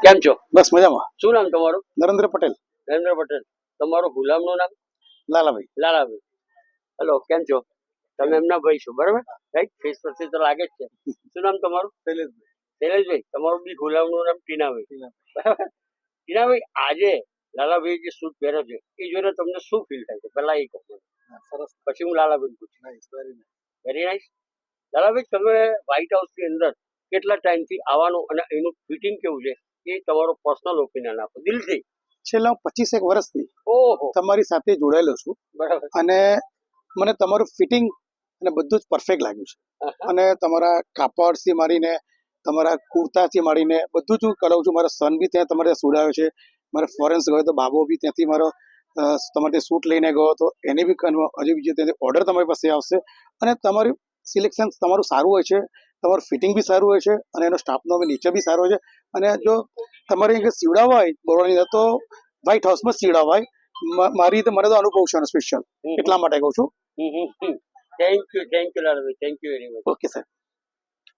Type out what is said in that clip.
કેમ છો? બસ મજામાં. શું નામ તમારું? નરેન્દ્ર પટેલ. નરેન્દ્ર પટેલ. તમારું ગુલામનું નામ? લાલાભાઈ. લાલાભાઈ. હેલો, કેમ છો? તમે એમના ભાઈ છો, બરાબર? રાઈટ, ફેસ પરથી તો લાગે જ છે. શું નામ તમારું? શૈલેષભાઈ. શૈલેષભાઈ. તમારું બી ગુલામનું નામ ટીનાભાઈ, બરાબર? ટીનાભાઈ, આજે લાલાભાઈ જે સૂટ પહેર્યો છે એ જોઈને તમને શું ફીલ થાય છે? પહેલા એ કહો. સરસ. પછી હું લાલાભાઈ પૂછું. Nice, very nice. Very nice. Lalabhai, તમે વ્હાઇટ હાઉસની અંદર કેટલા ટાઈમથી આવવાનું અને એનું ફિટિંગ કેવું છે એ તમારો પર્સનલ ઓપિનિયન આપો દિલથી. છેલ્લા 25 વર્ષથી ઓહો, તમારી સાથે જોડાયેલો છું બરાબર. અને મને તમારું ફિટિંગ અને બધું જ પરફેક્ટ લાગ્યું છે. અને તમારા કાપડથી માંડીને તમારા કુર્તાથી માંડીને બધું જ હું કરાવું છું. મારા સન બી ત્યાં તમારે ત્યાં સુડાવ્યો છે. મારે ફોરેન્સ ગયો તો બાબો બી ત્યાંથી મારો તમારે ત્યાં શૂટ લઈને ગયો હતો, એને બી હજી બીજું ત્યાંથી ઓર્ડર તમારી પાસે આવશે. અને તમારું સિલેક્શન તમારું સારું હોય છે, તમારું ફિટિંગ બી સારું હોય છે અને એનો સ્ટાફનો બી નીચે બી સારો હોય છે. અને જો તમારે અહીંયા સીવડાવવા હોય બરોડાની અંદર તો વ્હાઇટ હાઉસમાં સીવડાવાય. મારી રીતે મને તો અનુભવ છે સ્પેશિયલ, એટલા માટે કહું છું. Thank you Lalabhai, thank you very much. Okay sir.